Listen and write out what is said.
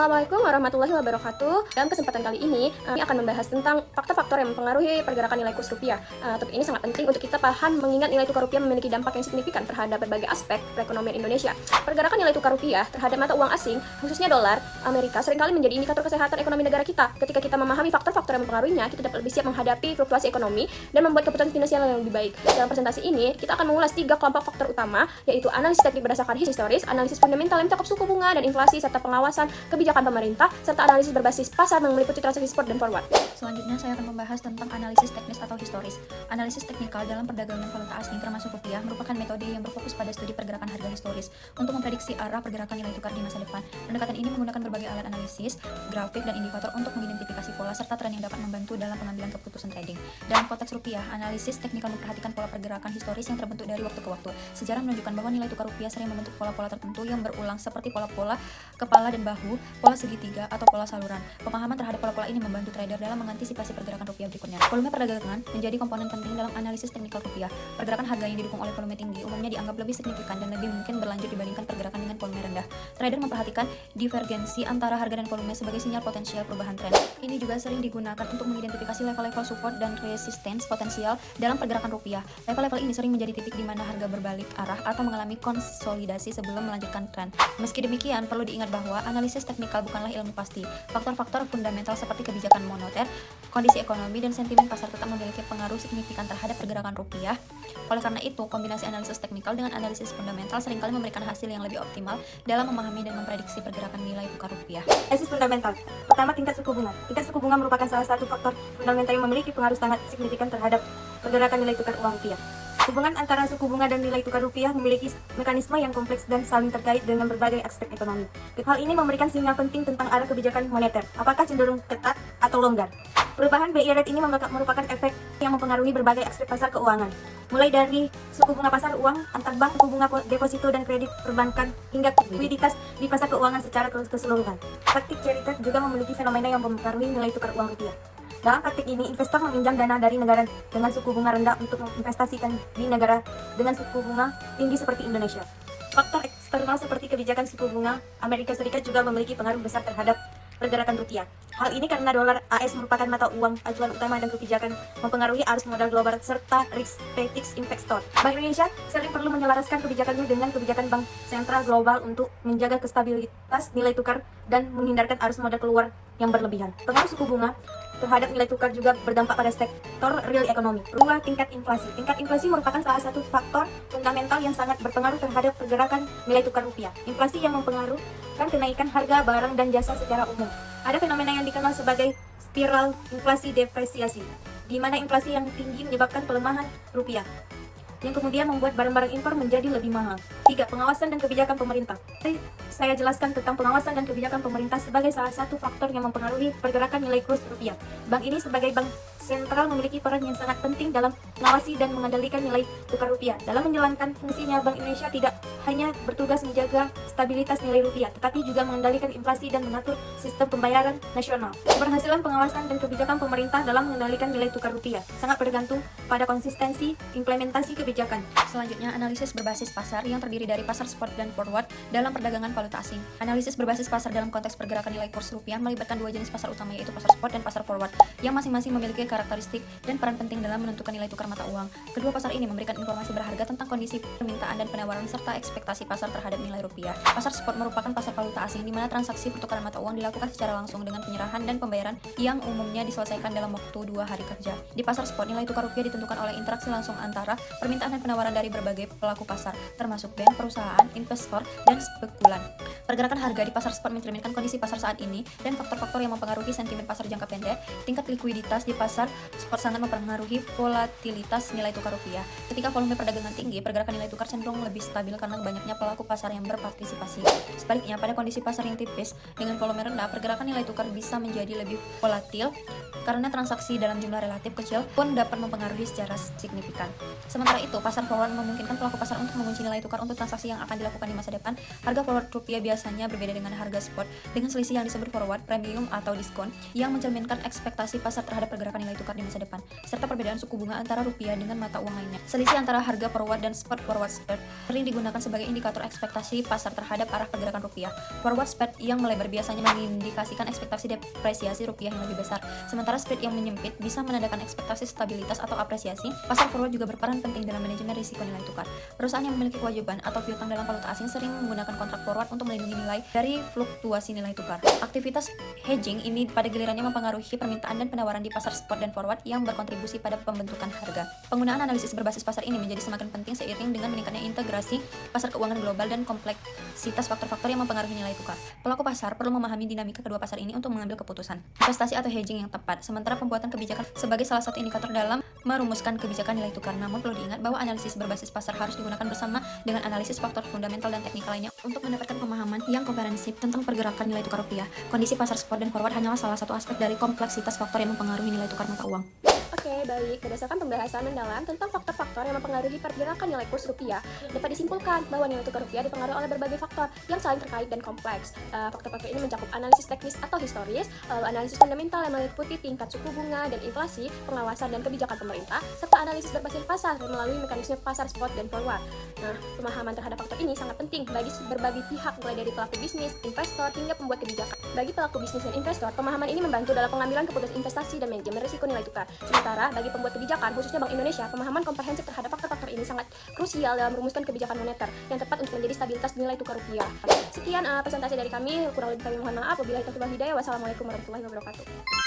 Assalamualaikum warahmatullahi wabarakatuh. Dalam kesempatan kali ini, kami akan membahas tentang faktor-faktor yang mempengaruhi pergerakan nilai kurs rupiah. Topik ini sangat penting untuk kita paham mengingat nilai tukar rupiah memiliki dampak yang signifikan terhadap berbagai aspek perekonomian Indonesia. Pergerakan nilai tukar rupiah terhadap mata uang asing, khususnya dolar Amerika, seringkali menjadi indikator kesehatan ekonomi negara kita. Ketika kita memahami faktor-faktor yang mempengaruhinya, kita dapat lebih siap menghadapi fluktuasi ekonomi dan membuat keputusan finansial yang lebih baik. Dalam presentasi ini, kita akan mengulas 3 kelompok faktor utama, yaitu analisis teknik berdasarkan historis, analisis fundamental yang mencakup suku bunga dan inflasi, serta pengawasan kebijakan pemerintah, serta analisis berbasis pasar yang meliputi transaksi spot dan forward. Selanjutnya saya akan membahas tentang analisis teknis atau historis. Analisis teknikal dalam perdagangan valuta asing termasuk rupiah merupakan metode yang berfokus pada studi pergerakan harga historis untuk memprediksi arah pergerakan nilai tukar di masa depan. Pendekatan ini menggunakan berbagai alat analisis, grafik, dan indikator untuk mengidentifikasi pola serta tren yang dapat membantu dalam pengambilan keputusan trading. Dalam konteks rupiah, analisis teknikal memperhatikan pola pergerakan historis yang terbentuk dari waktu ke waktu. Sejarah menunjukkan bahwa nilai tukar rupiah sering membentuk pola-pola tertentu yang berulang seperti pola-pola kepala dan bahu, pola segitiga, atau pola saluran. Pemahaman terhadap pola-pola ini membantu trader dalam mengantisipasi pergerakan rupiah berikutnya. Volume perdagangan menjadi komponen penting dalam analisis teknikal rupiah. Pergerakan harga yang didukung oleh volume tinggi umumnya dianggap lebih signifikan dan lebih mungkin berlanjut dibandingkan pergerakan dengan volume rendah. Trader memperhatikan divergensi antara harga dan volume sebagai sinyal potensial perubahan tren. Ini juga sering digunakan untuk mengidentifikasi level-level support dan resistance potensial dalam pergerakan rupiah. Level-level ini sering menjadi titik di mana harga berbalik arah atau mengalami konsolidasi sebelum melanjutkan tren. Meski demikian, perlu diingat bahwa analisis teknikal bukanlah ilmu pasti. Faktor-faktor fundamental seperti kebijakan moneter, kondisi ekonomi, dan sentimen pasar tetap memiliki pengaruh signifikan terhadap pergerakan rupiah. Oleh karena itu, kombinasi analisis teknikal dengan analisis fundamental seringkali memberikan hasil yang lebih optimal dalam memahami dan memprediksi pergerakan nilai tukar rupiah. Analisis fundamental. Pertama, tingkat suku bunga. Tingkat suku bunga merupakan salah satu faktor fundamental yang memiliki pengaruh sangat signifikan terhadap pergerakan nilai tukar uang rupiah. Hubungan antara suku bunga dan nilai tukar rupiah memiliki mekanisme yang kompleks dan saling terkait dengan berbagai aspek ekonomi. Hal ini memberikan sinyal penting tentang arah kebijakan moneter, apakah cenderung ketat atau longgar. Perubahan BI rate ini merupakan efek yang mempengaruhi berbagai aspek pasar keuangan, mulai dari suku bunga pasar uang, antar bank, suku bunga deposito dan kredit perbankan, hingga likuiditas di pasar keuangan secara keseluruhan. Praktik carry trade juga memiliki fenomena yang mempengaruhi nilai tukar uang rupiah. Dalam praktik ini, investor meminjam dana dari negara dengan suku bunga rendah untuk menginvestasikan di negara dengan suku bunga tinggi seperti Indonesia. Faktor eksternal seperti kebijakan suku bunga Amerika Serikat juga memiliki pengaruh besar terhadap pergerakan rupiah. Hal ini karena dolar AS merupakan mata uang acuan utama dan kebijakan mempengaruhi arus modal global serta risk practice investor. Bank Indonesia sering perlu menyelaraskan kebijakannya dengan kebijakan bank sentral global untuk menjaga stabilitas nilai tukar dan menghindarkan arus modal keluar yang berlebihan. Pengaruh suku bunga terhadap nilai tukar juga berdampak pada sektor real ekonomi. Kedua, tingkat inflasi. Tingkat inflasi merupakan salah satu faktor fundamental yang sangat berpengaruh terhadap pergerakan nilai tukar rupiah. Inflasi yang mempengaruhkan kenaikan harga barang dan jasa secara umum. Ada fenomena yang dikenal sebagai spiral inflasi depresiasi, di mana inflasi yang tinggi menyebabkan pelemahan rupiah, yang kemudian membuat barang-barang impor menjadi lebih mahal. 3. Pengawasan dan kebijakan pemerintah. Saya jelaskan tentang pengawasan dan kebijakan pemerintah sebagai salah satu faktor yang mempengaruhi pergerakan nilai kurs rupiah. Bank ini sebagai bank sentral memiliki peran yang sangat penting dalam mengawasi dan mengendalikan nilai tukar rupiah. Dalam menjalankan fungsinya, Bank Indonesia tidak hanya bertugas menjaga stabilitas nilai rupiah, tetapi juga mengendalikan inflasi dan mengatur sistem pembayaran nasional. Keberhasilan pengawasan dan kebijakan pemerintah dalam mengendalikan nilai tukar rupiah sangat bergantung pada konsistensi implementasi kebijakan. Selanjutnya, analisis berbasis pasar yang terdiri dari pasar spot dan forward dalam perdagangan valuta asing. Analisis berbasis pasar dalam konteks pergerakan nilai kurs rupiah melibatkan 2 jenis pasar utama, yaitu pasar spot dan pasar forward, yang masing-masing memiliki karakteristik dan peran penting dalam menentukan nilai tukar mata uang. Kedua pasar ini memberikan informasi berharga tentang kondisi permintaan dan penawaran serta ekspektasi pasar terhadap nilai rupiah. Pasar spot merupakan pasar valuta asing di mana transaksi pertukaran mata uang dilakukan secara langsung dengan penyerahan dan pembayaran yang umumnya diselesaikan dalam waktu 2 hari kerja. Di pasar spot, nilai tukar rupiah ditentukan oleh interaksi langsung antara permintaan dan penawaran dari berbagai pelaku pasar, termasuk bank, perusahaan, investor, dan spekulan. Pergerakan harga di pasar spot mencerminkan kondisi pasar saat ini dan faktor-faktor yang mempengaruhi sentimen pasar jangka pendek. Tingkat likuiditas di pasar spot sangat mempengaruhi volatilitas nilai tukar rupiah. Ketika volume perdagangan tinggi, pergerakan nilai tukar cenderung lebih stabil karena banyaknya pelaku pasar yang berpartisipasi. Sebaliknya, pada kondisi pasar yang tipis dengan volume rendah, pergerakan nilai tukar bisa menjadi lebih volatil karena transaksi dalam jumlah relatif kecil pun dapat mempengaruhi secara signifikan. Sementara itu, itu, pasar forward memungkinkan pelaku pasar untuk mengunci nilai tukar untuk transaksi yang akan dilakukan di masa depan. Harga forward rupiah biasanya berbeda dengan harga spot, dengan selisih yang disebut forward, premium, atau diskon, yang mencerminkan ekspektasi pasar terhadap pergerakan nilai tukar di masa depan, serta perbedaan suku bunga antara rupiah dengan mata uang lainnya. Selisih antara harga forward dan spot forward spread sering digunakan sebagai indikator ekspektasi pasar terhadap arah pergerakan rupiah. Forward spread yang melebar biasanya mengindikasikan ekspektasi depresiasi rupiah yang lebih besar, sementara spread yang menyempit bisa menandakan ekspektasi stabilitas atau apresiasi. Pasar forward juga berperan penting dalam manajemen risiko nilai tukar. Perusahaan yang memiliki kewajiban atau piutang dalam valuta asing sering menggunakan kontrak forward untuk melindungi nilai dari fluktuasi nilai tukar. Aktivitas hedging ini pada gilirannya mempengaruhi permintaan dan penawaran di pasar spot dan forward yang berkontribusi pada pembentukan harga. Penggunaan analisis berbasis pasar ini menjadi semakin penting seiring dengan meningkatnya integrasi pasar keuangan global dan kompleksitas faktor-faktor yang mempengaruhi nilai tukar. Pelaku pasar perlu memahami dinamika kedua pasar ini untuk mengambil keputusan investasi atau hedging yang tepat, sementara pembuatan kebijakan sebagai salah satu indikator dalam merumuskan kebijakan nilai tukar. Namun perlu diingat bahwa analisis berbasis pasar harus digunakan bersama dengan analisis faktor fundamental dan teknikal lainnya untuk mendapatkan pemahaman yang komprehensif tentang pergerakan nilai tukar rupiah. Kondisi pasar spot dan forward hanyalah salah satu aspek dari kompleksitas faktor yang mempengaruhi nilai tukar mata uang. Oke, baik. Berdasarkan pembahasan mendalam tentang faktor-faktor yang mempengaruhi pergerakan nilai kurs rupiah, dapat disimpulkan bahwa nilai tukar rupiah dipengaruhi oleh berbagai faktor yang saling terkait dan kompleks. Faktor-faktor ini mencakup analisis teknis atau historis, lalu analisis fundamental yang meliputi tingkat suku bunga dan inflasi, pengawasan dan kebijakan pemerintah, serta analisis berbasis pasar melalui mekanisme pasar spot dan forward. Nah, pemahaman terhadap faktor ini sangat penting bagi berbagai pihak, mulai dari pelaku bisnis, investor, hingga pembuat kebijakan. Bagi pelaku bisnis dan investor, pemahaman ini membantu dalam pengambilan keputusan investasi dan manajemen risiko nilai tukar. Sementara bagi pembuat kebijakan, khususnya Bank Indonesia, pemahaman komprehensif terhadap faktor-faktor ini sangat krusial dalam merumuskan kebijakan moneter yang tepat untuk menjadi stabilitas nilai tukar rupiah. Sekian presentasi dari kami, kurang lebih kami mohon maaf. Wabillahi taufiq wal hidayah. Wassalamualaikum warahmatullahi wabarakatuh.